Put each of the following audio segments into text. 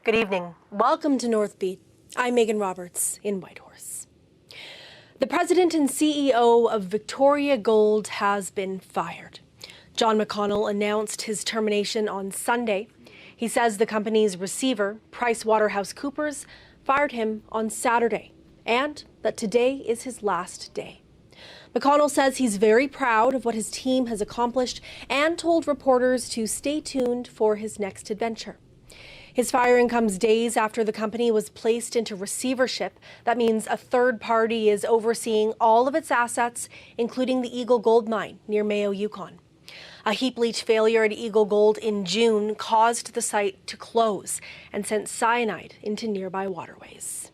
Good evening. Welcome to Northbeat. I'm Megan Roberts in Whitehorse. The president and CEO of Victoria Gold has been fired. John McKinnon announced his termination on Sunday. He says the company's receiver, PricewaterhouseCoopers, fired him on Saturday, and that today is his last day. McKinnon says he's very proud of what his team has accomplished and told reporters to stay tuned for his next adventure. His firing comes days after the company was placed into receivership. That means a third party is overseeing all of its assets, including the Eagle Gold Mine near Mayo, Yukon. A heap leach failure at Eagle Gold in June caused the site to close and sent cyanide into nearby waterways.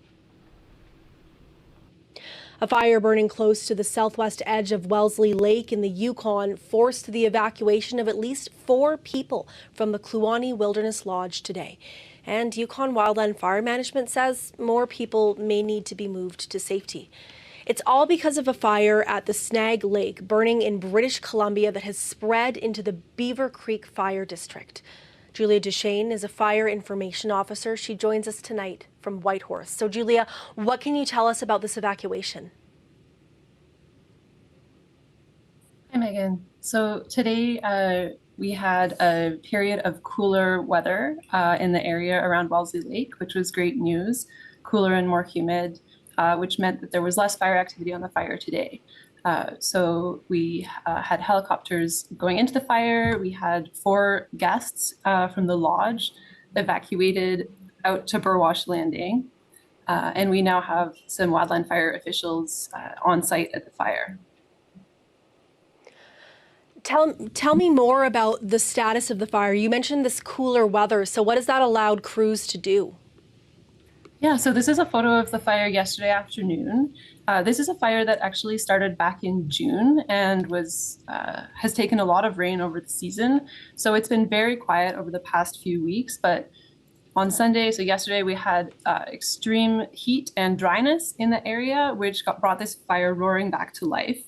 A fire burning close to the southwest edge of Wellesley Lake in the Yukon forced the evacuation of at least 4 people from the Kluane Wilderness Lodge today. And Yukon Wildland Fire Management says more people may need to be moved to safety. It's all because of a fire at the Snag Lake burning in British Columbia that has spread into the Beaver Creek Fire District. Julia Gchen is a fire information officer. She joins us tonight from Whitehorse. So, Julia, what can you tell us about this evacuation? Hi, Megan. So today we had a period of cooler weather in the area around Wellesley Lake, which was great news. Cooler and more humid, which meant that there was less fire activity on the fire today. So we had helicopters going into the fire. We had 4 guests from the lodge evacuated out to Burwash Landing. And we now have some wildland fire officials on site at the fire. Tell me more about the status of the fire. You mentioned this cooler weather. So what has that allowed crews to do? Yeah, so this is a photo of the fire yesterday afternoon. This is a fire that actually started back in June and has taken a lot of rain over the season. So it's been very quiet over the past few weeks, but on Sunday, so yesterday, we had extreme heat and dryness in the area, which brought this fire roaring back to life.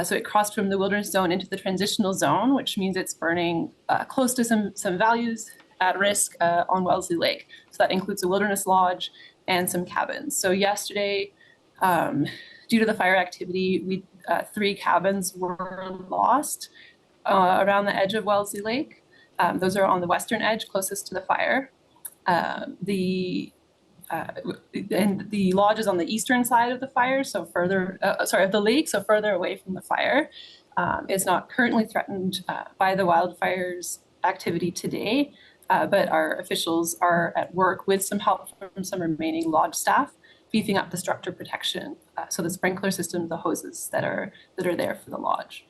So it crossed from the wilderness zone into the transitional zone, which means it's burning close to some values at risk on Wellesley Lake. So that includes a wilderness lodge and some cabins. So yesterday, due to the fire activity, 3 cabins were lost around the edge of Wellesley Lake. Those are on the western edge, closest to the fire. And the lodge is on the eastern side of the fire, so of the lake, so further away from the fire. It's not currently threatened by the wildfires activity today, but our officials are at work with some help from some remaining lodge staff, beefing up the structure protection, so the sprinkler system, the hoses that are there for the lodge.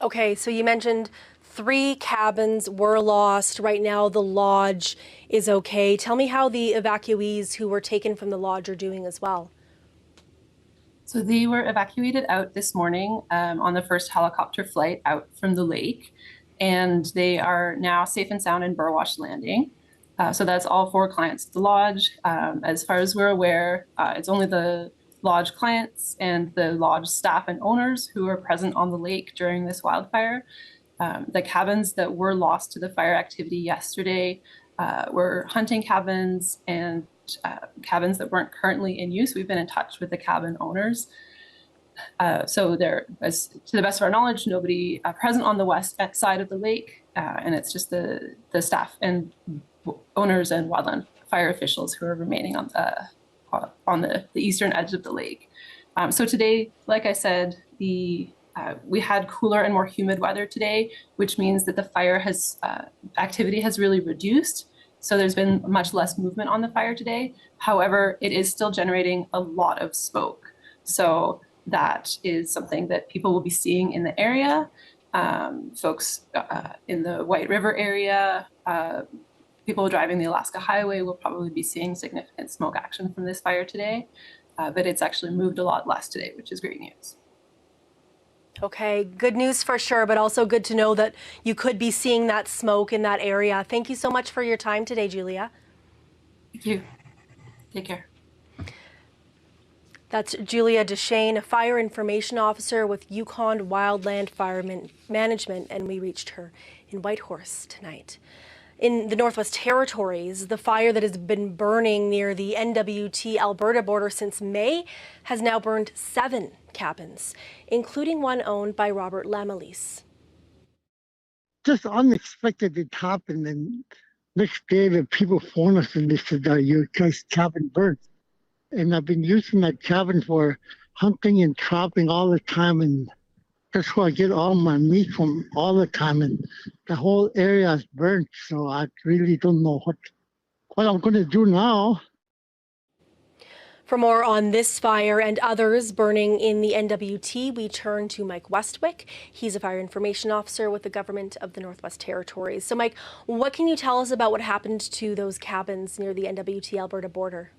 Okay, so you mentioned 3 cabins were lost. Right now, the lodge is okay. Tell me how the evacuees who were taken from the lodge are doing as well. So they were evacuated out this morning on the first helicopter flight out from the lake, and they are now safe and sound in Burwash Landing. So that's all 4 clients at the lodge. As far as we're aware, it's only the lodge clients and the lodge staff and owners who are present on the lake during this wildfire. The cabins that were lost to the fire activity yesterday were hunting cabins and cabins that weren't currently in use. We've been in touch with the cabin owners. So there, to the best of our knowledge, nobody present on the west side of the lake, and it's just the staff and owners and wildland fire officials who are remaining on the eastern edge of the lake. So today, like I said, we had cooler and more humid weather today, which means that the fire activity has really reduced. So there's been much less movement on the fire today. However, it is still generating a lot of smoke. So that is something that people will be seeing in the area. Folks in the White River area, people driving the Alaska Highway will probably be seeing significant smoke action from this fire today. But it's actually moved a lot less today, which is great news. Okay, good news for sure, but also good to know that you could be seeing that smoke in that area. Thank you so much for your time today, Julia. Thank you. Take care. That's Julia Gchen, a fire information officer with Yukon Wildland Fire Management, and we reached her in Whitehorse tonight. In the Northwest Territories, the fire that has been burning near the NWT Alberta border since May has now burned 7 cabins, including one owned by Robert Lamelisse. Just unexpected it happened, and next day the people phoned us and they said, your guys' cabin burned. And I've been using that cabin for hunting and trapping all the time, and that's where I get all my meat from all the time. And the whole area is burnt, so I really don't know what I'm going to do now. For more on this fire and others burning in the NWT, we turn to Mike Westwick. He's a fire information officer with the government of the Northwest Territories. So, Mike, what can you tell us about what happened to those cabins near the NWT Alberta border?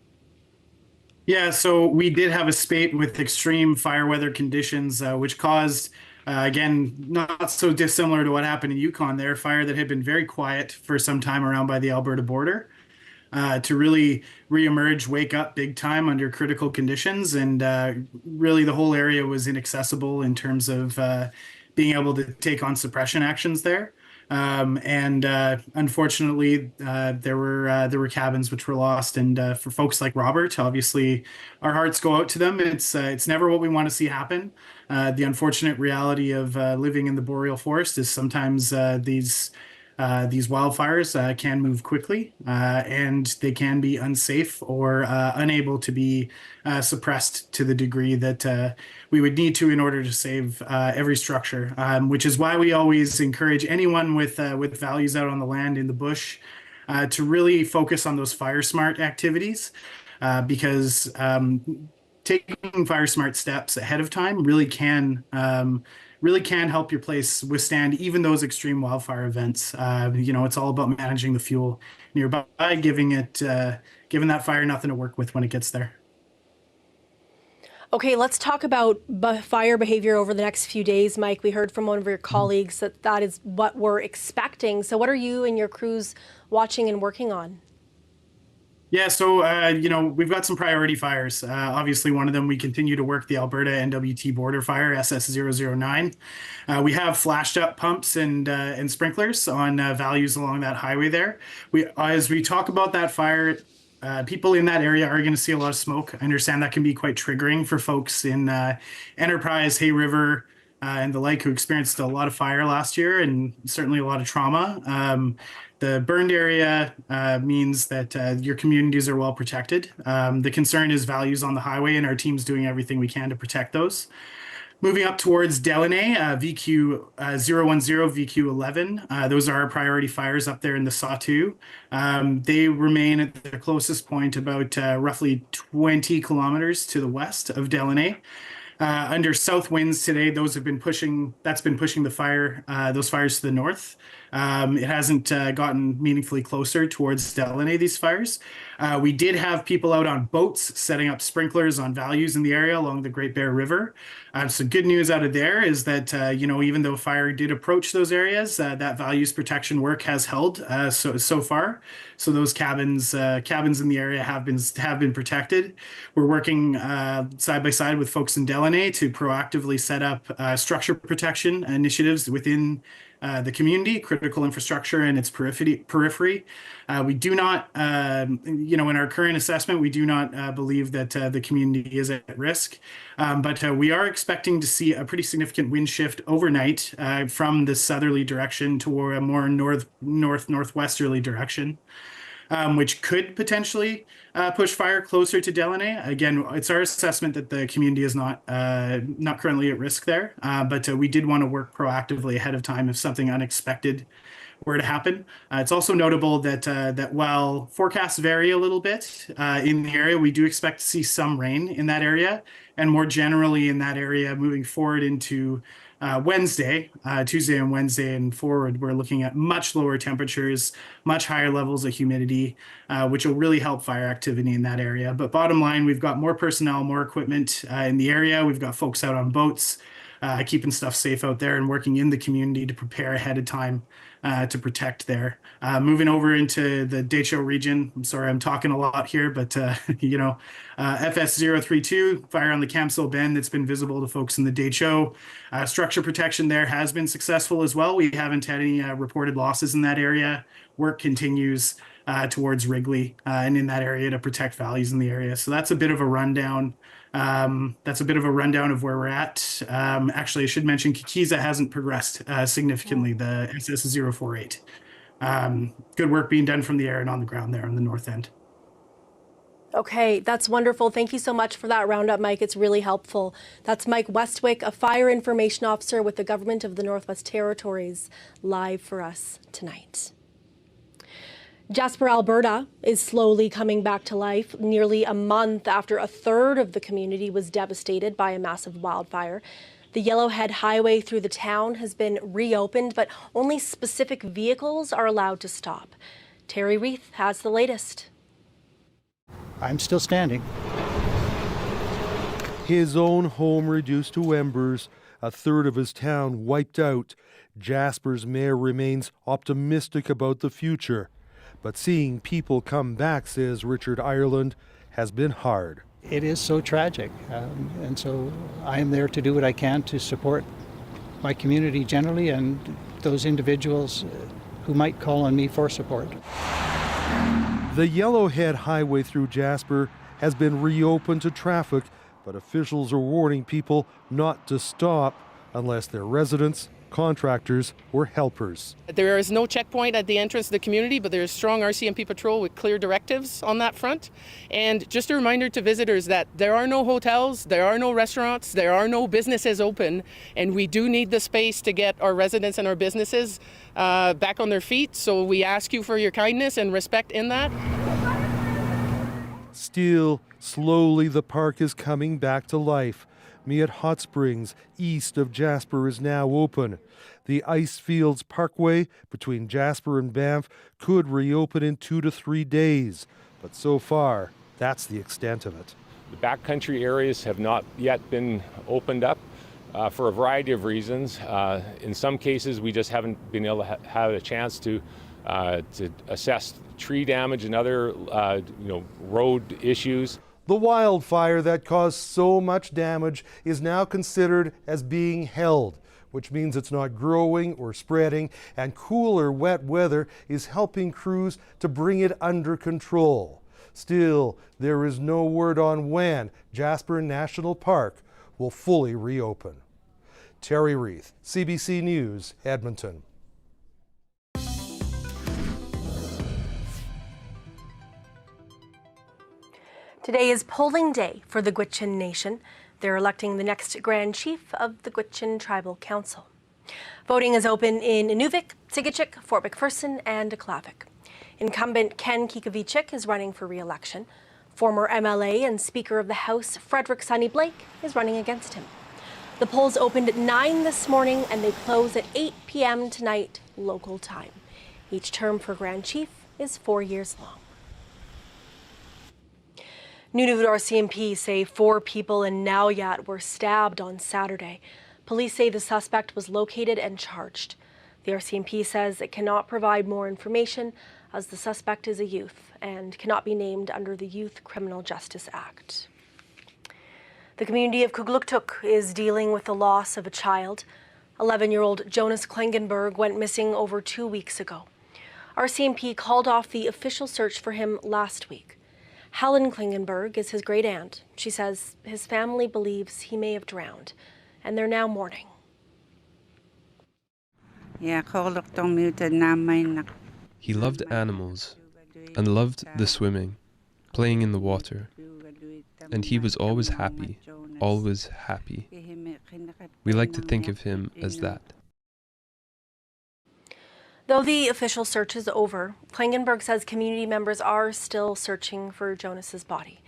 Yeah, so we did have a spate with extreme fire weather conditions, which caused, again, not so dissimilar to what happened in Yukon there, fire that had been very quiet for some time around by the Alberta border. To really reemerge, wake up big time under critical conditions. And really the whole area was inaccessible in terms of being able to take on suppression actions there. Unfortunately, there were cabins which were lost. And for folks like Robert, obviously, our hearts go out to them. It's never what we want to see happen. The unfortunate reality of living in the boreal forest is sometimes these wildfires can move quickly and they can be unsafe or unable to be suppressed to the degree that we would need to in order to save every structure, which is why we always encourage anyone with values out on the land in the bush to really focus on those fire smart activities because taking fire smart steps ahead of time really can help your place withstand even those extreme wildfire events. It's all about managing the fuel nearby, giving that fire nothing to work with when it gets there. Okay, let's talk about fire behavior over the next few days, Mike. We heard from one of your colleagues that is what we're expecting. So what are you and your crews watching and working on? Yeah, so, we've got some priority fires. Obviously, one of them, we continue to work the Alberta NWT border fire, SS009. We have flashed up pumps and sprinklers on values along that highway there. As we talk about that fire, people in that area are going to see a lot of smoke. I understand that can be quite triggering for folks in Enterprise, Hay River, and the like who experienced a lot of fire last year and certainly a lot of trauma. The burned area means that your communities are well protected. The concern is values on the highway, and our team's doing everything we can to protect those. Moving up towards Delaney, VQ 010, VQ 11. Those are our priority fires up there in the Sawtoo. They remain at their closest point about roughly 20 kilometers to the west of Delaney. Under south winds today, that's been pushing those fires to the north. It hasn't gotten meaningfully closer towards Delaney, these fires. We did have people out on boats setting up sprinklers on values in the area along the Great Bear River. So good news out of there is that, even though fire did approach those areas, that values protection work has held so far. So those cabins in the area have been protected. We're working side by side with folks in Delaney to proactively set up structure protection initiatives within the community, critical infrastructure, and its periphery. We do not, in our current assessment, we do not believe that the community is at risk, but we are expecting to see a pretty significant wind shift overnight from the southerly direction toward a more northwesterly direction. Which could potentially push fire closer to Delaney. Again, it's our assessment that the community is not currently at risk there, but we did want to work proactively ahead of time if something unexpected were to happen. It's also notable that while forecasts vary a little bit in the area, we do expect to see some rain in that area, and more generally in that area moving forward into Tuesday and Wednesday and forward, we're looking at much lower temperatures, much higher levels of humidity, which will really help fire activity in that area. But bottom line, we've got more personnel, more equipment in the area. We've got folks out on boats. keeping stuff safe out there and working in the community to prepare ahead of time to protect there. Moving over into the Decho region, I'm sorry I'm talking a lot here, but FS032, fire on the Camsell Bend that's been visible to folks in the Decho. Structure protection there has been successful as well. We haven't had any reported losses in that area. Work continues towards Wrigley and in that area to protect values in the area. So that's a bit of a rundown. That's a bit of a rundown of where we're at. Actually, I should mention Kikiza hasn't progressed significantly, the SS048. Good work being done from the air and on the ground there on the north end. Okay, that's wonderful. Thank you so much for that roundup, Mike. It's really helpful. That's Mike Westwick, a fire information officer with the Government of the Northwest Territories, live for us tonight. Jasper, Alberta is slowly coming back to life nearly a month after a third of the community was devastated by a massive wildfire. The Yellowhead Highway through the town has been reopened, but only specific vehicles are allowed to stop. Terry Reith has the latest. I'm still standing. His own home reduced to embers, a third of his town wiped out. Jasper's mayor remains optimistic about the future. But seeing people come back, says Richard Ireland, has been hard. It is so tragic, and so I am there to do what I can to support my community generally and those individuals who might call on me for support. The Yellowhead Highway through Jasper has been reopened to traffic, but officials are warning people not to stop unless they're residents, contractors, or helpers. There is no checkpoint at the entrance to the community, but there is strong RCMP patrol with clear directives on that front. And just a reminder to visitors that there are no hotels, there are no restaurants, there are no businesses open, and we do need the space to get our residents and our businesses back on their feet. So we ask you for your kindness and respect in that. Still, slowly the park is coming back to life. Miat Hot Springs, east of Jasper, is now open. The Icefields Parkway between Jasper and Banff could reopen in 2 to 3 days. But so far, that's the extent of it. The backcountry areas have not yet been opened up for a variety of reasons. In some cases, we just haven't been able to have a chance to assess tree damage and other road issues. The wildfire that caused so much damage is now considered as being held, which means it's not growing or spreading, and cooler, wet weather is helping crews to bring it under control. Still, there is no word on when Jasper National Park will fully reopen. Terry Reith, CBC News, Edmonton. Today is polling day for the Gchen Nation. They're electing the next Grand Chief of the Gchen Tribal Council. Voting is open in Inuvik, Sigachik, Fort McPherson, and Aklavik. Incumbent Ken Kikavicic is running for re-election. Former MLA and Speaker of the House Frederick Sonny Blake is running against him. The polls opened at 9 this morning and they close at 8 p.m. tonight, local time. Each term for Grand Chief is 4 years long. Nunavut RCMP say 4 people in Nauyat were stabbed on Saturday. Police say the suspect was located and charged. The RCMP says it cannot provide more information as the suspect is a youth and cannot be named under the Youth Criminal Justice Act. The community of Kugluktuk is dealing with the loss of a child. 11-year-old Jonas Kenberg went missing over 2 weeks ago. RCMP called off the official search for him last week. Helen Klingenberg is his great aunt. She says his family believes he may have drowned, and they're now mourning. He loved animals and loved the swimming, playing in the water, and he was always happy, always happy. We like to think of him as that. Though the official search is over, Klingenberg says community members are still searching for Jonas's body.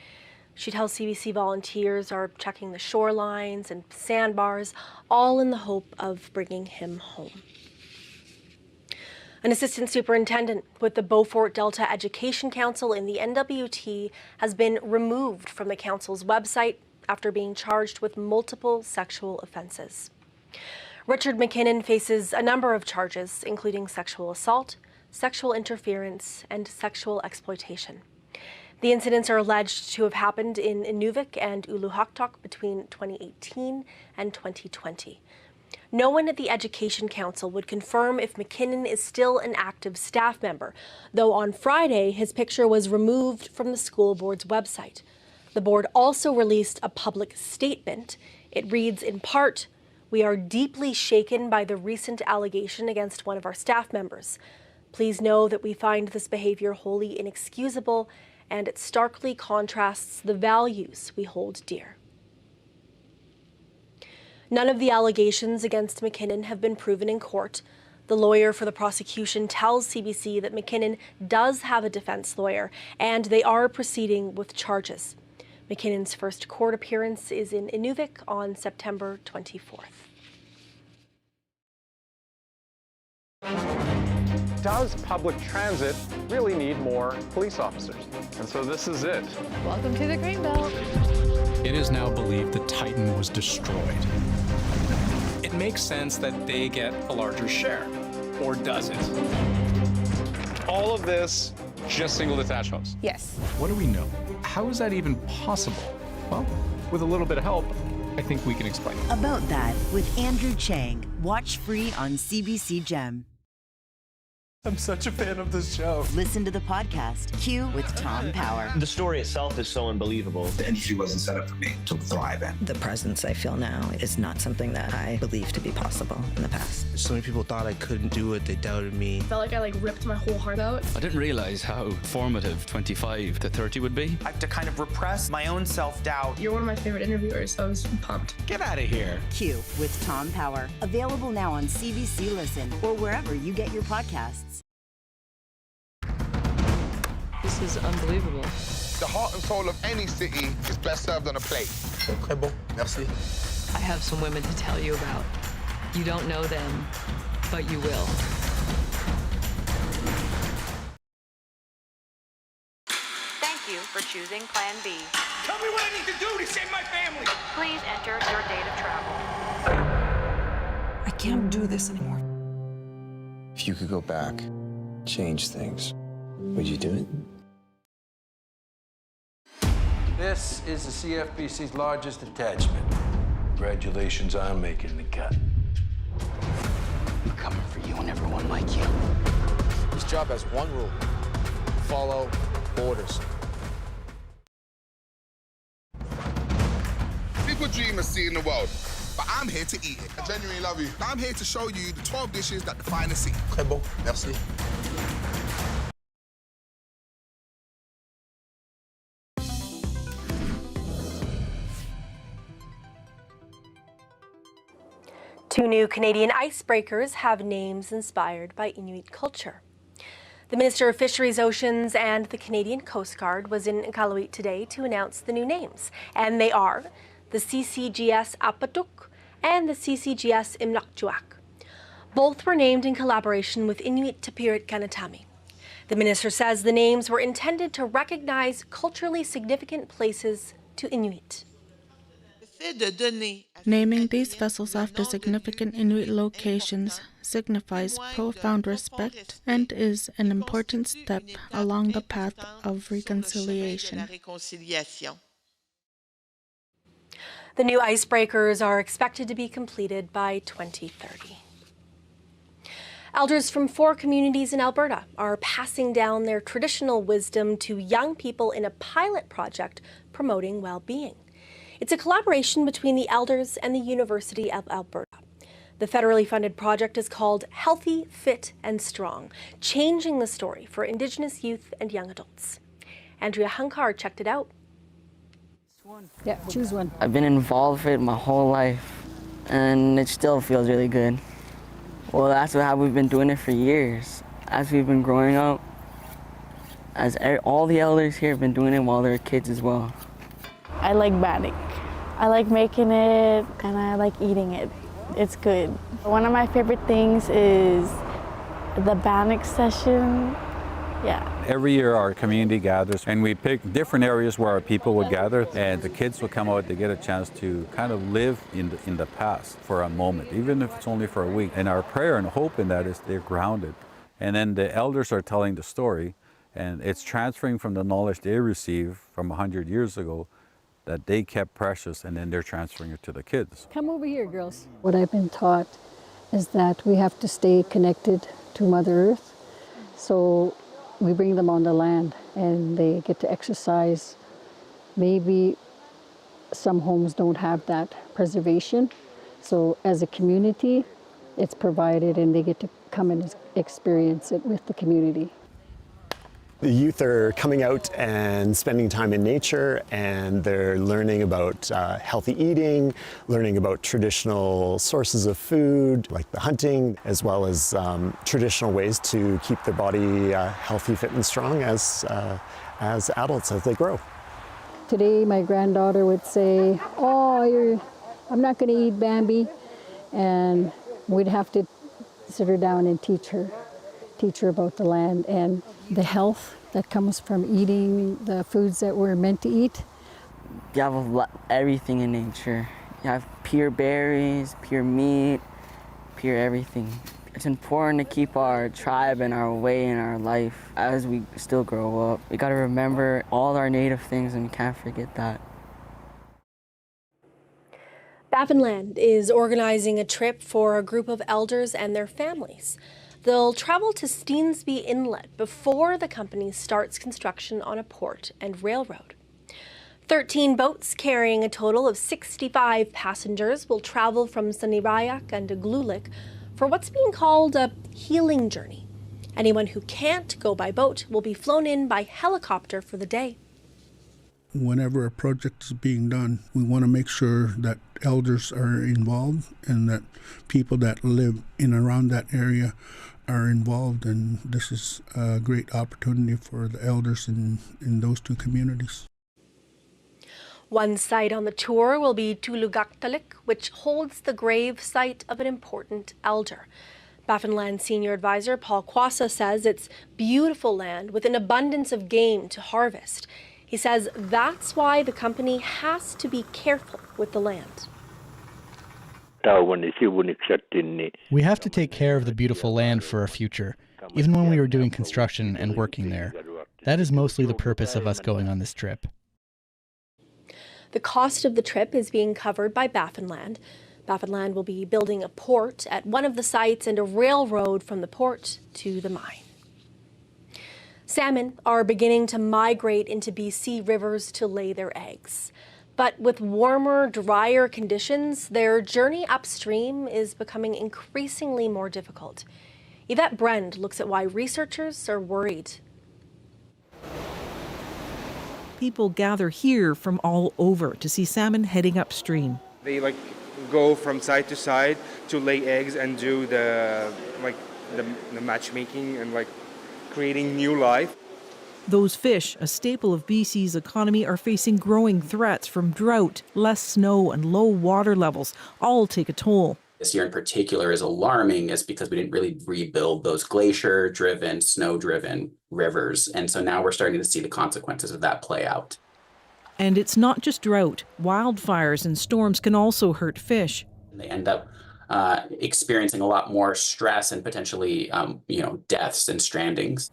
She tells CBC volunteers are checking the shorelines and sandbars, all in the hope of bringing him home. An assistant superintendent with the Beaufort Delta Education Council in the NWT has been removed from the council's website after being charged with multiple sexual offenses. Richard McKinnon faces a number of charges, including sexual assault, sexual interference, and sexual exploitation. The incidents are alleged to have happened in Inuvik and Uluhaktok between 2018 and 2020. No one at the Education Council would confirm if McKinnon is still an active staff member, though on Friday his picture was removed from the school board's website. The board also released a public statement. It reads in part, "We are deeply shaken by the recent allegation against one of our staff members. Please know that we find this behavior wholly inexcusable, and it starkly contrasts the values we hold dear." None of the allegations against McKinnon have been proven in court. The lawyer for the prosecution tells CBC that McKinnon does have a defense lawyer, and they are proceeding with charges. McKinnon's first court appearance is in Inuvik on September 24th. Does public transit really need more police officers? And so this is it. Welcome to the Greenbelt. It is now believed that Titan was destroyed. It makes sense that they get a larger share, or does it? All of this, just single detached homes. Yes. What do we know? How is that even possible? Well, with a little bit of help, I think we can explain. About that with Andrew Chang. Watch free on CBC Gem. I'm such a fan of this show. Listen to the podcast, Q with Tom Power. The story itself is so unbelievable. The industry wasn't set up for me to thrive in. The presence I feel now is not something that I believed to be possible in the past. So many people thought I couldn't do it. They doubted me. I felt like I ripped my whole heart out. I didn't realize how formative 25 to 30 would be. I have to kind of repress my own self-doubt. You're one of my favorite interviewers, so I was pumped. Get out of here. Q with Tom Power. Available now on CBC Listen or wherever you get your podcasts. This is unbelievable. The heart and soul of any city is best served on a plate. Très bon, merci. I have some women to tell you about. You don't know them, but you will. Thank you for choosing Plan B. Tell me what I need to do to save my family. Please enter your date of travel. I can't do this anymore. If you could go back, change things, would you do it? This is the CFBC's largest attachment. Congratulations on making the cut. I'm coming for you and everyone like you. This job has one rule: follow orders. People dream of seeing the world, but I'm here to eat it. I genuinely love you. I'm here to show you the 12 dishes that define the city. Très bon, merci. Two new Canadian icebreakers have names inspired by Inuit culture. The Minister of Fisheries, Oceans and the Canadian Coast Guard was in Iqaluit today to announce the new names, and they are the CCGS Apatuk and the CCGS Imnakjuak. Both were named in collaboration with Inuit Tapirit Kanatami. The minister says the names were intended to recognize culturally significant places to Inuit. Naming these vessels after significant Inuit locations signifies profound respect and is an important step along the path of reconciliation. The new icebreakers are expected to be completed by 2030. Elders from 4 communities in Alberta are passing down their traditional wisdom to young people in a pilot project promoting well-being. It's a collaboration between the elders and the University of Alberta. The federally funded project is called Healthy, Fit and Strong, changing the story for Indigenous youth and young adults. Andrea Hunkar checked it out. Yeah, choose one. I've been involved with it my whole life, and it still feels really good. Well, that's how we've been doing it for years. As we've been growing up, all the elders here have been doing it while they were kids as well. I like bannock. I like making it and I like eating it. It's good. One of my favorite things is the bannock session. Yeah, Every year our community gathers and we pick different areas where our people would gather, and the kids will come out to get a chance to kind of live in the past for a moment, even if it's only for a week. And our prayer and hope in that is they're grounded. And then the elders are telling the story, and it's transferring from the knowledge they received from 100 years ago that they kept precious, and then they're transferring it to the kids. Come over here, girls. What I've been taught is that we have to stay connected to Mother Earth. So we bring them on the land and they get to exercise. Maybe some homes don't have that preservation. So as a community, it's provided and they get to come and experience it with the community. The youth are coming out and spending time in nature, and they're learning about healthy eating, learning about traditional sources of food, like the hunting, as well as traditional ways to keep their body healthy, fit, and strong as adults as they grow. Today, my granddaughter would say, "Oh, I'm not going to eat Bambi," and we'd have to sit her down and teach her about the land and the health that comes from eating the foods that we're meant to eat. You have everything in nature. You have pure berries, pure meat, pure everything. It's important to keep our tribe and our way in our life as we still grow up. We gotta remember all our native things and we can't forget that. Baffinland is organizing a trip for a group of elders and their families. They'll travel to Steensby Inlet before the company starts construction on a port and railroad. 13 boats carrying a total of 65 passengers will travel from Sanirayak and Aglulik for what's being called a healing journey. Anyone who can't go by boat will be flown in by helicopter for the day. Whenever a project is being done, we want to make sure that elders are involved and that people that live in and around that area are involved, and this is a great opportunity for the elders in those two communities. One site on the tour will be Tulugaktalik, which holds the grave site of an important elder. Baffinland Senior Advisor Paul Kwasa says it's beautiful land with an abundance of game to harvest. He says that's why the company has to be careful with the land. We have to take care of the beautiful land for our future, even when we were doing construction and working there. That is mostly the purpose of us going on this trip. The cost of the trip is being covered by Baffinland. Baffinland will be building a port at one of the sites and a railroad from the port to the mine. Salmon are beginning to migrate into BC rivers to lay their eggs. But with warmer, drier conditions, their journey upstream is becoming increasingly more difficult. Yvette Brend looks at why researchers are worried. People gather here from all over to see salmon heading upstream. They go from side to side to lay eggs and do the matchmaking and creating new life. Those fish, a staple of BC's economy, are facing growing threats from drought, less snow, and low water levels. All take a toll. This year in particular is alarming is because we didn't really rebuild those glacier-driven, snow-driven rivers. And so now we're starting to see the consequences of that play out. And it's not just drought. Wildfires and storms can also hurt fish. They end up experiencing a lot more stress and potentially, deaths and strandings.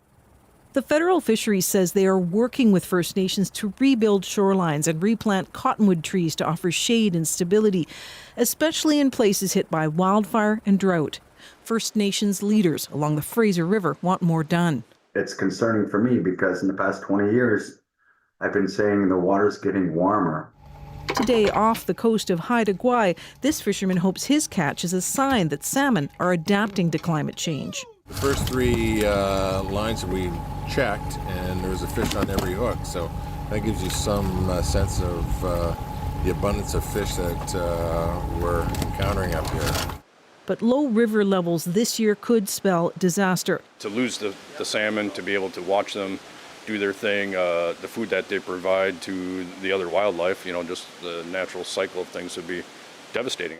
The federal fisheries says they are working with First Nations to rebuild shorelines and replant cottonwood trees to offer shade and stability, especially in places hit by wildfire and drought. First Nations leaders along the Fraser River want more done. It's concerning for me because in the past 20 years, I've been saying the water's getting warmer. Today, off the coast of Haida Gwaii, this fisherman hopes his catch is a sign that salmon are adapting to climate change. The first three lines we checked, and there was a fish on every hook, so that gives you some sense of the abundance of fish that we're encountering up here. But low river levels this year could spell disaster. To lose the salmon, to be able to watch them do their thing, the food that they provide to the other wildlife, just the natural cycle of things would be devastating.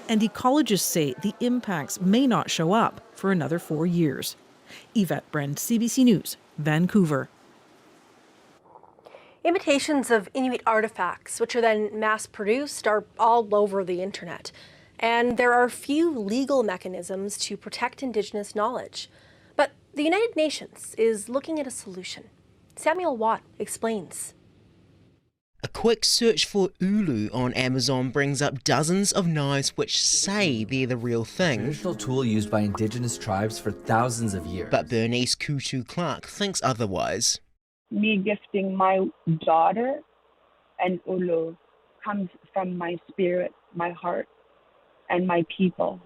And ecologists say the impacts may not show up for another 4 years. Yvette Brand, CBC News, Vancouver. Imitations of Inuit artifacts, which are then mass-produced, are all over the internet. And there are few legal mechanisms to protect Indigenous knowledge. But the United Nations is looking at a solution. Samuel Watt explains. A quick search for ulu on Amazon brings up dozens of knives which say they're the real thing. Traditional tool used by Indigenous tribes for thousands of years. But Bernice Kutu-Clark thinks otherwise. Me gifting my daughter an ulu comes from my spirit, my heart, and my people.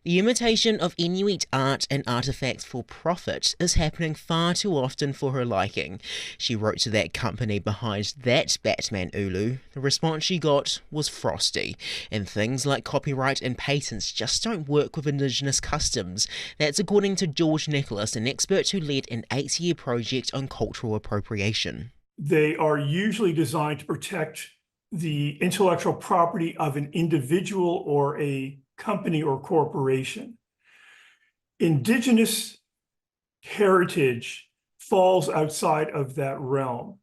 The imitation of Inuit art and artifacts for profit is happening far too often for her liking. She wrote to that company behind that Batman ulu. The response she got was frosty, and things like copyright and patents just don't work with Indigenous customs. That's according to George Nicholas, an expert who led an 8-year project on cultural appropriation. They are usually designed to protect the intellectual property of an individual or a company or corporation. Indigenous heritage falls outside of that realm.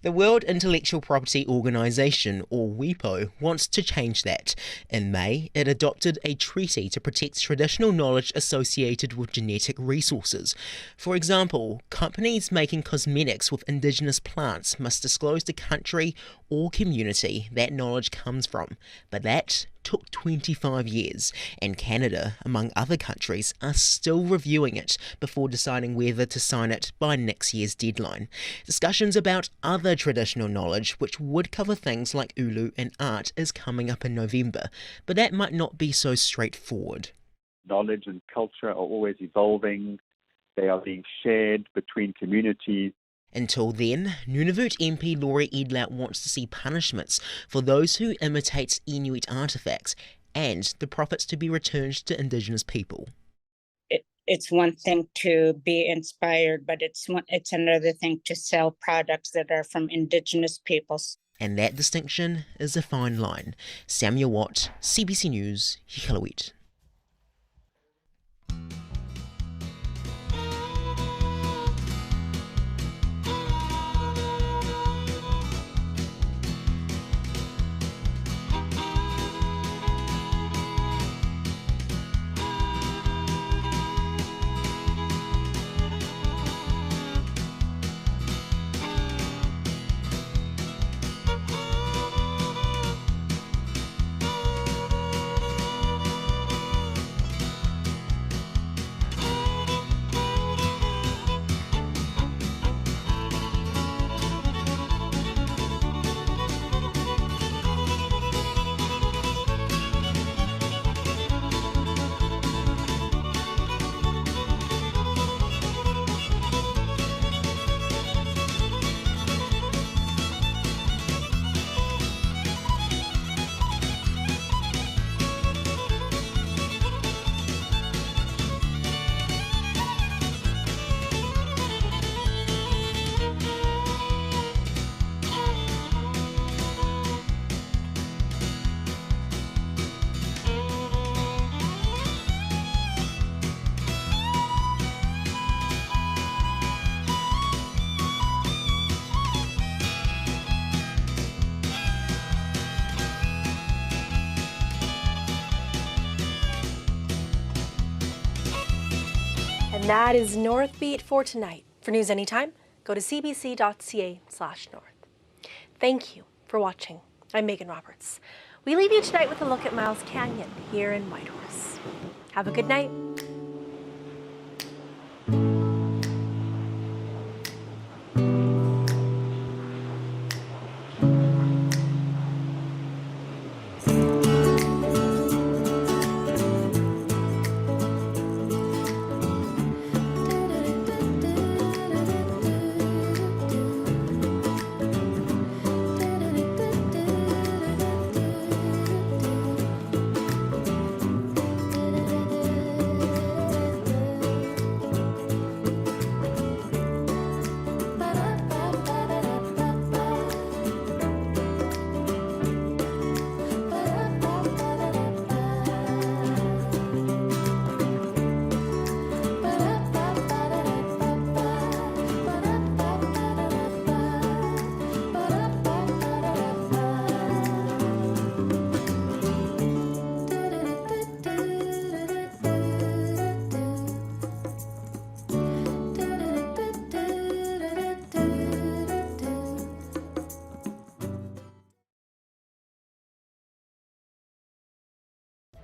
The World Intellectual Property Organization, or WIPO, wants to change that. In May, it adopted a treaty to protect traditional knowledge associated with genetic resources. For example, companies making cosmetics with Indigenous plants must disclose the country or community that knowledge comes from. But that took 25 years, and Canada, among other countries, are still reviewing it before deciding whether to sign it by next year's deadline. Discussions about other traditional knowledge, which would cover things like ulu and art, is coming up in November, but that might not be so straightforward. Knowledge and culture are always evolving. They are being shared between communities. Until then, Nunavut MP Laurie Edlout wants to see punishments for those who imitate Inuit artifacts and the profits to be returned to Indigenous people. It's one thing to be inspired, but it's another thing to sell products that are from Indigenous peoples. And that distinction is a fine line. Samuel Watt, CBC News, Iqaluit. And that is Northbeat for tonight. For news anytime, go to cbc.ca/north. Thank you for watching. I'm Megan Roberts. We leave you tonight with a look at Miles Canyon here in Whitehorse. Have a good night.